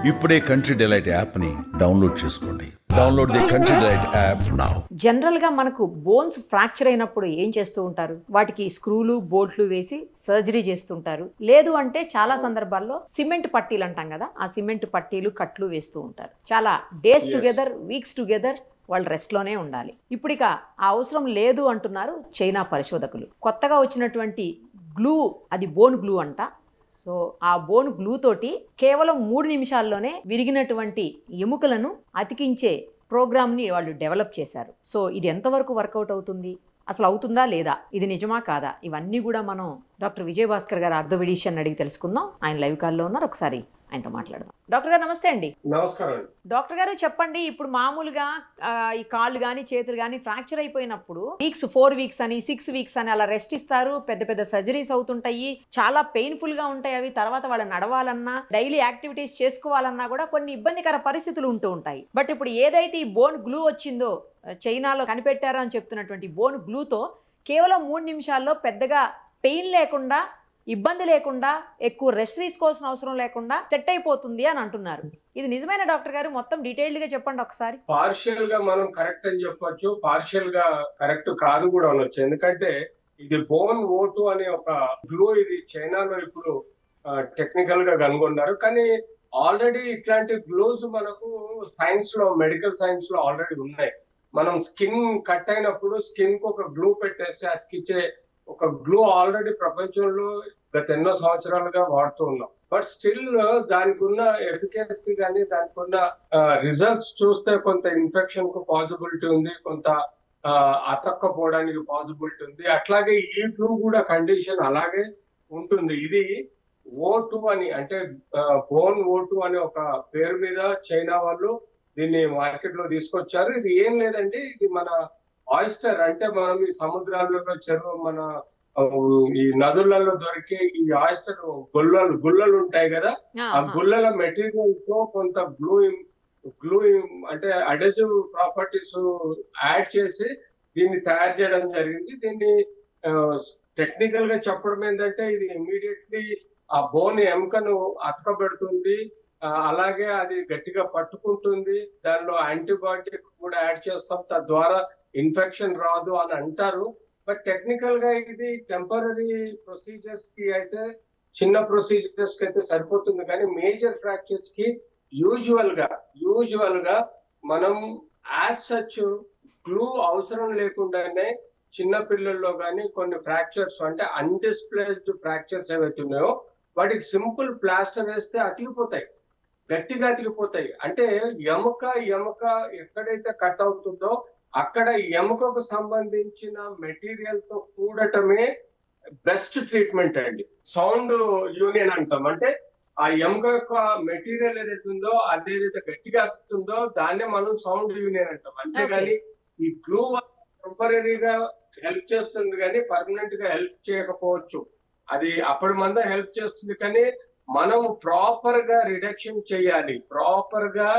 ఇప్పుడే country delight app ని download చేసుకోండి. Download the country delight app now. General గా మనకు బోన్స్ ఫ్రాక్చర్ అయినప్పుడు ఏం చేస్తూ ఉంటారు? వాటికి స్క్రూలు బోల్ట్లు వేసి సర్జరీ చేస్తుంటారు. లేదు అంటే చాలా సందర్భాల్లో సిమెంట్ పట్టీలు అంటాం కదా, ఆ సిమెంట్ పట్టీలు కట్లు వేస్తూ ఉంటారు. చాలా డేస్ టుగెదర్, వీక్స్ టుగెదర్ వాళ్ళు రెస్ట్ లోనే ఉండాలి. ఇప్పుడు ఇక ఆ అవసరం లేదు అంటున్నారు చైనా పరిశోధకులు. కొత్తగా వచ్చినటువంటి గ్లూ, అది బోన్ గ్లూ అంట. సో ఆ బోన్ గ్లూ తోటి కేవలం 3 నిమిషాల్లోనే విరిగినటువంటి ఎముకలను అతికించే ప్రోగ్రామ్ని వాళ్ళు డెవలప్ చేశారు. సో ఇది ఎంతవరకు వర్కౌట్ అవుతుంది, అసలు అవుతుందా లేదా, ఇది నిజమా కాదా, ఇవన్నీ కూడా మనం డాక్టర్ విజయభాస్కర్ గారు ఆర్థోపెడిషియన్ అడిగి తెలుసుకుందాం. ఆయన లైవ్ కాల్లో ఉన్నారు, ఒకసారి ఆయనతో మాట్లాడదాం. డాక్టర్ గారు నమస్తే అండి. నమస్కారం. డాక్టర్ గారు చెప్పండి, ఇప్పుడు మామూలుగా ఈ కాళ్ళు కానీ చేతులు కానీ ఫ్రాక్చర్ అయిపోయినప్పుడు 4 వీక్స్ అని 6 వీక్స్ అని అలా రెస్ట్ ఇస్తారు. పెద్ద పెద్ద సర్జరీస్ అవుతుంటాయి, చాలా పెయిన్ఫుల్ గా ఉంటాయి అవి. తర్వాత వాళ్ళు నడవాలన్నా, డైలీ యాక్టివిటీస్ చేసుకోవాలన్నా కూడా కొన్ని ఇబ్బందికర పరిస్థితులు ఉంటూ ఉంటాయి. బట్ ఇప్పుడు ఏదైతే ఈ బోన్ గ్లూ వచ్చిందో, చైనాలో కనిపెట్టారో అని చెప్తున్నటువంటి బోన్ గ్లూతో కేవలం 3 నిమిషాల్లో పెద్దగా పెయిన్ లేకుండా, ఇబ్బంది లేకుండా, ఎక్కువ రెస్ట్ తీసుకోవాల్సిన అవసరం లేకుండా సెట్ అయిపోతుంది అని అంటున్నారు. ఇది నిజమైన డాక్టర్ గారు? మొత్తం డీటెయిల్డ్ గా చెప్పండి ఒకసారి. పార్షియల్ గా మనం కరెక్ట్ అని చెప్పొచ్చు, పార్షియల్ గా కరెక్ట్ కాదు కూడా అనొచ్చు. ఎందుకంటే ఇది బోన్ O2 అనే ఒక గ్లూ, ఇది చైనాలో ఇప్పుడు టెక్నికల్ గా కనుగొన్నారు. కానీ ఆల్రెడీ ఇట్లాంటి గ్లూస్ మనకు సైన్స్ లో, మెడికల్ సైన్స్ లో ఆల్రెడీ ఉన్నాయి. మనం స్కిన్ కట్ అయినప్పుడు స్కిన్ కు ఒక గ్లూ పెట్టేసి అతికిచ్చే ఒక గ్లూ ఆల్రెడీ ప్రపంచంలో గత ఎన్నో సంవత్సరాలుగా వాడుతూ ఉన్నాం. బట్ స్టిల్ దానికి ఉన్న ఎఫికసీ కానీ, దానికి ఉన్న రిజల్ట్స్ చూస్తే కొంత ఇన్ఫెక్షన్ కు పాసిబిలిటీ ఉంది, కొంత అతక్కపోవడానికి పాసిబిలిటీ ఉంది. అట్లాగే ఈ గ్లూ కూడా కండిషన్ అలాగే ఉంటుంది. ఇది O2 అని, అంటే బోన్ O2 అనే ఒక పేరు మీద చైనా వాళ్ళు దీన్ని మార్కెట్ లో తీసుకొచ్చారు. ఇది ఏం లేదండి, ఇది మన ఆయిస్టర్, అంటే మనం ఈ సముద్రాలలో, చెరువు, మన ఈ నదులలో దొరికే ఈ ఆయిస్టర్ గుల్లలు ఉంటాయి కదా, ఆ గుల్లల మెటీరియల్ తో కొంత గ్లూ అంటే అడెసివ్ ప్రాపర్టీస్ యాడ్ చేసి దీన్ని తయారు చేయడం జరిగింది. దీన్ని టెక్నికల్ గా చెప్పడం ఏంటంటే, ఇది ఇమీడియట్లీ ఆ బోన్ ఎముకను అతకబెడుతుంది, అలాగే అది గట్టిగా పట్టుకుంటుంది. దానిలో యాంటీబయాటిక్ కూడా యాడ్ చేస్తాం, తద్వారా ఇన్ఫెక్షన్ రాదు అని అంటారు. బట్ టెక్నికల్ గా ఇది టెంపరీ ప్రొసీజర్స్ కి అయితే, చిన్న ప్రొసీజర్స్ కి అయితే సరిపోతుంది. కానీ మేజర్ ఫ్రాక్చర్స్ కి యూజువల్ గా మనం యాజ్ సచ్ గ్లూ అవసరం లేకుండానే చిన్న పిల్లల్లో కానీ కొన్ని ఫ్రాక్చర్స్, అంటే అన్డిస్ప్లేస్డ్ ఫ్రాక్చర్స్ ఏవైతే ఉన్నాయో వాటికి సింపుల్ ప్లాస్టర్ వేస్తే అతికిపోతాయి, గట్టిగా అతికిపోతాయి. అంటే ఎముక ఎక్కడైతే కట్ అవుతుందో అక్కడ ఎముకకు సంబంధించిన మెటీరియల్ తో కూడటమే బెస్ట్ ట్రీట్మెంట్ అండి. సౌండ్ యూనియన్ అంటాం. అంటే ఆ ఎముక యొక్క మెటీరియల్ ఏదైతే ఉందో, అదేదైతే గట్టిగా అతుకుతుందో దాన్నే మనం సౌండ్ యూనియన్ అంటాం. అంతేగాని ఈ గ్లూ టెంపరీగా హెల్ప్ చేస్తుంది కానీ పర్మనెంట్ గా హెల్ప్ చేయకపోవచ్చు. అది అప్పటి మంద హెల్ప్ చేస్తుంది, కానీ మనం ప్రాపర్ గా రిడక్షన్ చేయాలి. ప్రాపర్ గా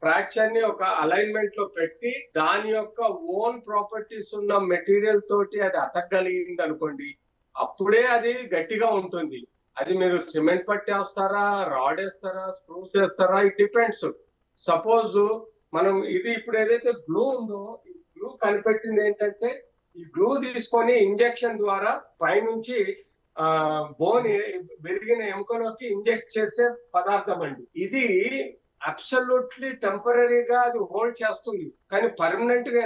ఫ్రాక్చర్ ని ఒక అలైన్మెంట్ లో పెట్టి దాని యొక్క ఓన్ ప్రాపర్టీస్ ఉన్న మెటీరియల్ తోటి అది అతకగలిగింది అనుకోండి, అప్పుడే అది గట్టిగా ఉంటుంది. అది మీరు సిమెంట్ పట్టి వేస్తారా, రాడ్ వేస్తారా, స్క్రూస్ వేస్తారా, ఇట్ డిపెండ్స్. సపోజ్ మనం ఇది ఇప్పుడు ఏదైతే గ్లూ ఉందో, ఈ గ్లూ కనిపెట్టింది ఏంటంటే, ఈ గ్లూ తీసుకొని ఇంజెక్షన్ ద్వారా పైనుంచి బోన్ పెరిగిన ఎముకలోకి ఇంజెక్ట్ చేసే పదార్థం అండి. ఇది అబ్సల్యూట్లీ టెంపరీగా అది హోల్డ్ చేస్తుంది, కానీ పర్మనెంట్ గా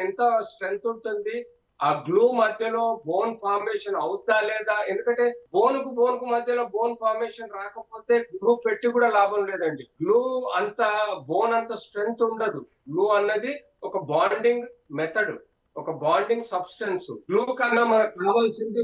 ఎంత స్ట్రెంగ్త్ ఉంటుంది. ఆ గ్లూ మధ్యలో బోన్ ఫార్మేషన్ అవుతా లేదా, ఎందుకంటే బోన్ కు మధ్యలో బోన్ ఫార్మేషన్ రాకపోతే గ్లూ పెట్టి కూడా లాభం లేదండి. గ్లూ అంత బోన్ అంత స్ట్రెంగ్త్ ఉండదు. గ్లూ అన్నది ఒక బాండింగ్ మెథడ్, ఒక బాండింగ్ సబ్స్టెన్స్. గ్లూ కన్నా మనకు కావాల్సింది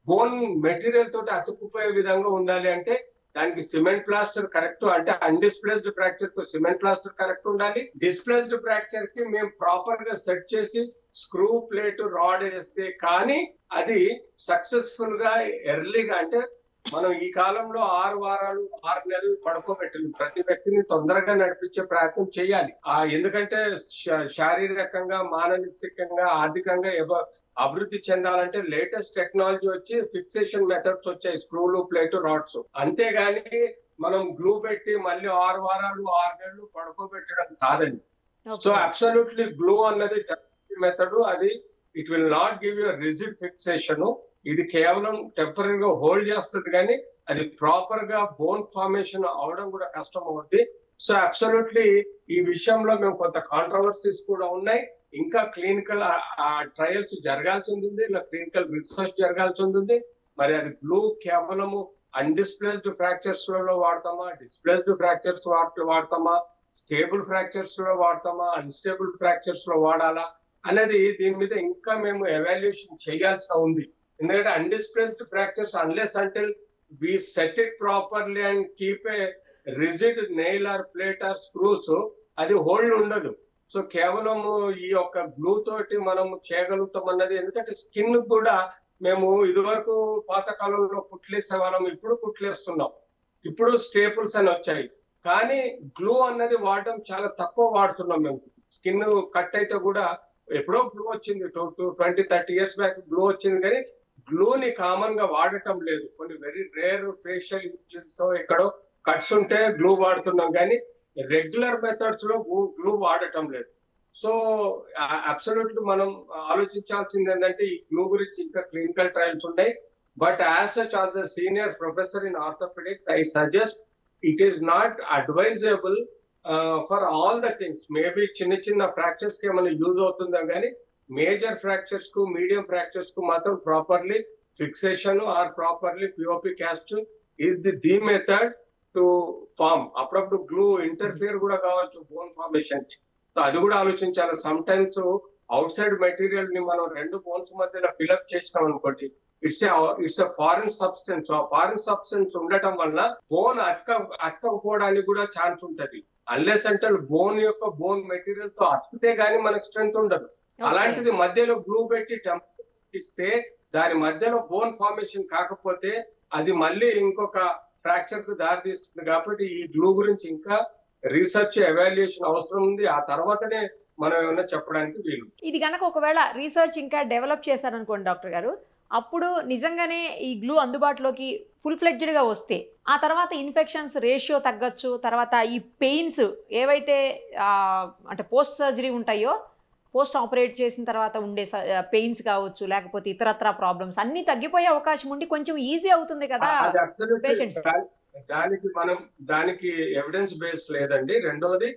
బోన్ మెటీరియల్ తోటి అతుక్కుపోయే విధంగా ఉండాలి. అంటే దానికి సిమెంట్ ప్లాస్టర్ కరెక్ట్, అంటే అన్డిస్ప్లేస్డ్ ఫ్రాక్చర్ కు సిమెంట్ ప్లాస్టర్ కరెక్ట్ ఉండాలి. డిస్ప్లేస్డ్ ఫ్రాక్చర్ కి మేము ప్రాపర్ గా సెట్ చేసి స్క్రూ, ప్లేట్, రాడ్ వేస్తే కానీ అది సక్సెస్ఫుల్ గా ఎర్లీగా, అంటే మనం ఈ కాలంలో 6 వారాలు 6 నెలలు పడుకోబెట్టాలి. ప్రతి వ్యక్తిని తొందరగా నడిపించే ప్రయత్నం చేయాలి. ఎందుకంటే శారీరకంగా, మానసికంగా, ఆర్థికంగా అభివృద్ధి చెందాలంటే లేటెస్ట్ టెక్నాలజీ వచ్చి ఫిక్సేషన్ మెథడ్స్ వచ్చాయి, స్క్రూలు, ప్లేటు, రాడ్స్. అంతేగాని మనం గ్లూ పెట్టి మళ్ళీ 6 వారాలు 6 నెలలు పడుకోబెట్టడం కాదండి. So okay. అబ్సల్యూట్లీ గ్లూ అన్నది మెథడ్, అది it will not give you rigid fixation. ఇది కేవలం టెంపరీగా హోల్డ్ చేస్తుంది, కానీ అది ప్రాపర్ గా బోన్ ఫార్మేషన్ అవడం కూడా కష్టం అవుతుంది. సో అబ్సల్యూట్లీ ఈ విషయంలో మేము కొంత కాంట్రవర్సీస్ కూడా ఉన్నాయి. ఇంకా క్లినికల్ ట్రయల్స్ జరగాల్సి ఉంది, ఇలా క్లినికల్ రీసెర్చ్ జరగాల్సి ఉంది. మరి అది గ్లూ కేవలము అన్డిస్ప్లేస్డ్ ఫ్రాక్చర్స్ లో వాడతామా, డిస్ప్లేస్డ్ ఫ్రాక్చర్స్ వాడతామా, స్టేబుల్ ఫ్రాక్చర్స్ లో వాడతామా, అన్స్టేబుల్ ఫ్రాక్చర్స్ లో వాడాలా అనేది దీని మీద ఇంకా మేము ఎవాల్యుయేషన్ చేయాల్సి ఉంది. ఎందుకంటే undisplaced fractures unless until we set it properly and keep a rigid nail or plate or screws, అది హోల్డ్ ఉండదు. సో కేవలం ఈ యొక్క గ్లూ తోటి మనం చేయగలుగుతాం అన్నది, ఎందుకంటే స్కిన్ కూడా మేము ఇదివరకు పాతకాలంలో కుట్లేసే వాళ్ళం, ఇప్పుడు కుట్లేస్తున్నాం, ఇప్పుడు స్టేపుల్స్ అని వచ్చాయి. కానీ గ్లూ అన్నది వాడడం చాలా తక్కువ వాడుతున్నాం మేము. స్కిన్ కట్ అయితే కూడా ఎప్పుడో గ్లూ వచ్చింది, 20-30 ఇయర్స్ బ్యాక్ గ్లూ వచ్చింది, కానీ గ్లూని కామన్ గా వాడటం లేదు. కొన్ని వెరీ రేర్ ఫేషియల్ ఇంజరీస్ ఎక్కడో కట్స్ ఉంటే గ్లూ వాడుతున్నాం, కానీ రెగ్యులర్ మెథడ్స్ లో గ్లూ వాడటం లేదు. సో అబ్సల్యూట్లీ మనం ఆలోచించాల్సింది ఏంటంటే ఈ గ్లూ గురించి ఇంకా క్లినికల్ ట్రయల్స్ ఉన్నాయి. But as such as a senior professor in orthopaedics I suggest it is not advisable for all the things. Maybe చిన్న చిన్న ఫ్రాక్చర్స్ కి ఏమైనా యూజ్ అవుతుందా, కానీ మేజర్ ఫ్రాక్చర్స్ కు మీడియం ఫ్రాక్చర్స్ కు మాత్రం properly fixation or properly POP cast is the method to form. అప్పుడప్పుడు గ్లూ ఇంటర్ఫియర్ కూడా కావచ్చు బోన్ ఫార్మేషన్ కి. సో అది కూడా ఆలోచించాలి. Sometimes outside material ని మనం రెండు బోన్స్ మధ్యలో ఫిల్అప్ చేసినాం అనుకోండి, ఇట్స్ ఎ ఫారిన్ సబ్స్టెన్స్. ఆ ఫారిన్ సబ్స్టెన్స్ ఉండటం వల్ల బోన్ అతకపోవడానికి కూడా ఛాన్స్ ఉంటది. అన్లెస్ అంటే బోన్ యొక్క బోన్ మెటీరియల్ తో అతికితే గానీ మనకు స్ట్రెంత్ ఉండదు. అలాంటిది మధ్యలో గ్లూ పెట్టి టెంపర్ ఇస్తే దాని మధ్యలో బోన్ ఫార్మేషన్ కాకపోతే అది మళ్ళీ ఇంకొక ఫ్రాక్చర్ కు దారి తీస్తుంది. కాబట్టి ఈ గ్లూ గురించి ఇంకా రీసెర్చ్ ఎవాల్యుయేషన్ అవసరం ఉంది. ఆ తర్వాతనే మనం ఏమైనా చెప్పడానికి వీలు. ఇది కనుక ఒకవేళ రీసెర్చ్ ఇంకా డెవలప్ చేశారనుకోండి డాక్టర్ గారు, అప్పుడు నిజంగానే ఈ గ్లూ అందుబాటులోకి ఫుల్ ఫ్లెడ్జ్డ్గా వస్తే ఆ తర్వాత ఇన్ఫెక్షన్స్ రేషియో తగ్గచ్చు. తర్వాత ఈ పెయిన్స్ ఏవైతే అంటే పోస్ట్ సర్జరీ ఉంటాయో, పోస్ట్ ఆపరేట్ చేసిన తర్వాత ఉండే పెయిన్స్ కావచ్చు, లేకపోతే ఇతరత్ర ప్రాబ్లమ్స్ అన్ని తగ్గిపోయే అవకాశం ఉండి కొంచెం ఈజీ అవుతుంది కదా పేషెంట్స్. దానికి ఎవిడెన్స్ బేస్ లేదండి. రెండోది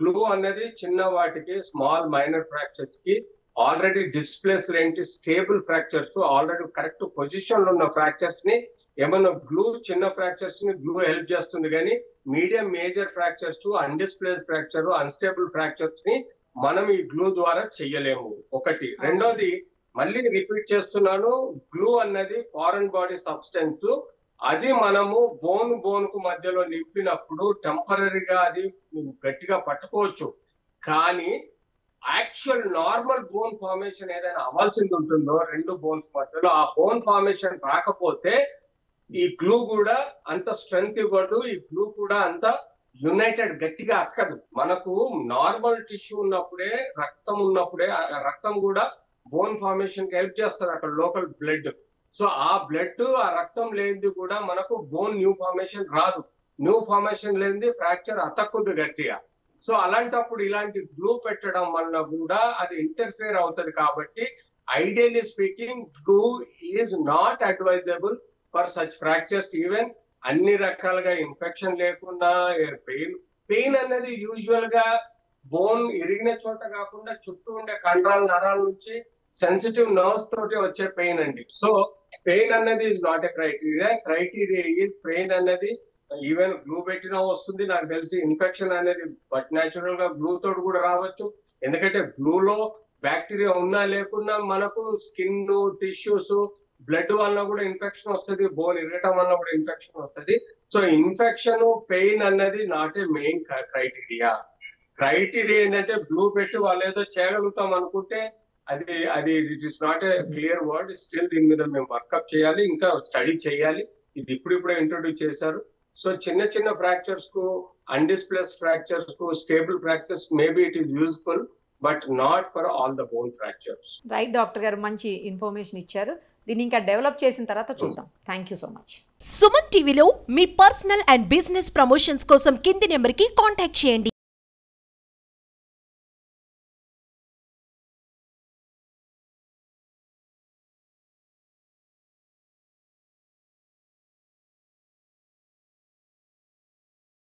గ్లూ అనేది చిన్న వాటికి స్మాల్ మైనర్ ఫ్రాక్చర్స్ కి ఆల్రెడీ డిస్ప్లేస్ ఏంటి stable fractures already correct position లో ఉన్న ఫ్రాక్చర్స్ ని ఏమన్నా గ్లూ చిన్న ఫ్రాక్చర్స్ ని గ్లూ హెల్ప్ చేస్తుంది, కానీ medium major fractures undisplace fracture unstable fractures ని మనం ఈ గ్లూ ద్వారా చెయ్యలేము. ఒకటి. రెండోది మళ్ళీ రిపీట్ చేస్తున్నాను, గ్లూ అన్నది ఫారెన్ బాడీ సబ్స్టెన్స్. అది మనము బోన్ కు మధ్యలో నింపినప్పుడు టెంపరీగా అది గట్టిగా పట్టుకోవచ్చు, కానీ యాక్చువల్ నార్మల్ బోన్ ఫార్మేషన్ ఏదైనా అవ్వాల్సింది ఉంటుందో రెండు బోన్స్ మధ్యలో, ఆ బోన్ ఫార్మేషన్ రాకపోతే ఈ గ్లూ కూడా అంత స్ట్రెంగ్త్ ఇవ్వదు, ఈ గ్లూ కూడా అంత యునైటెడ్ గట్టిగా అక్కదు. మనకు నార్మల్ టిష్యూ ఉన్నప్పుడే రక్తం కూడా బోన్ ఫార్మేషన్ కి హెల్ప్ చేస్తారు, అక్కడ లోకల్ బ్లడ్. సో ఆ బ్లడ్ ఆ రక్తం లేనిది కూడా మనకు బోన్ న్యూ ఫార్మేషన్ రాదు. న్యూ ఫార్మేషన్ లేనిది ఫ్రాక్చర్ అతక్కుద్ది గట్టిగా. సో అలాంటప్పుడు ఇలాంటి గ్లూ పెట్టడం వల్ల కూడా అది ఇంటర్ఫియర్ అవుతుంది. కాబట్టి ideally speaking glue is not advisable for such fractures. Even అన్ని రకాలుగా ఇన్ఫెక్షన్ లేకుండా పెయిన్ అనేది యూజువల్ గా బోన్ ఇరిగిన చోట కాకుండా చుట్టూ ఉండే కండరాల నరాల నుంచి సెన్సిటివ్ నర్వ్స్ తోటి వచ్చే పెయిన్ అండి. సో పెయిన్ అనేది is not a criteria is pain అనేది ఈవెన్ గ్లూ పెట్టినా వస్తుంది. నాకు తెలిసి ఇన్ఫెక్షన్ అనేది బట్ న్యాచురల్ గా గ్లూ తోటి కూడా రావచ్చు, ఎందుకంటే గ్లూలో బ్యాక్టీరియా ఉన్నా లేకున్నా మనకు స్కిన్ టిష్యూస్ బ్లడ్ వల్ల కూడా ఇన్ఫెక్షన్ వస్తుంది, బోన్ ఇరగటం వల్ల కూడా ఇన్ఫెక్షన్ వస్తుంది. సో ఇన్ఫెక్షన్ పెయిన్ అన్నది నాట్ ఏ మెయిన్ క్రైటీరియా ఏంటంటే గ్లూ పెట్టి వాళ్ళు ఏదో చేయగలుగుతాం అనుకుంటే అది it is not a clear word. Still దీని మీద మేము వర్కప్ చేయాలి, ఇంకా స్టడీ చేయాలి. ఇది ఇప్పుడిప్పుడే ఇంట్రొడ్యూస్ చేశారు. సో చిన్న చిన్న ఫ్రాక్చర్స్ కు అన్డిస్ప్లేస్ ఫ్రాక్చర్స్ కు stable fractures maybe it is useful, but not for all the bone fractures. Right doctor గారు, మంచి ఇన్ఫర్మేషన్ ఇచ్చారు. దీన్ని ఇంకా డెవలప్ చేసిన తర్వాత చూద్దాం. Thank you so much. Suman టీవీలో మీ పర్సనల్ అండ్ బిజినెస్ ప్రమోషన్స్ కోసం కింది నెంబర్కి కాంటాక్ట్ చేయండి.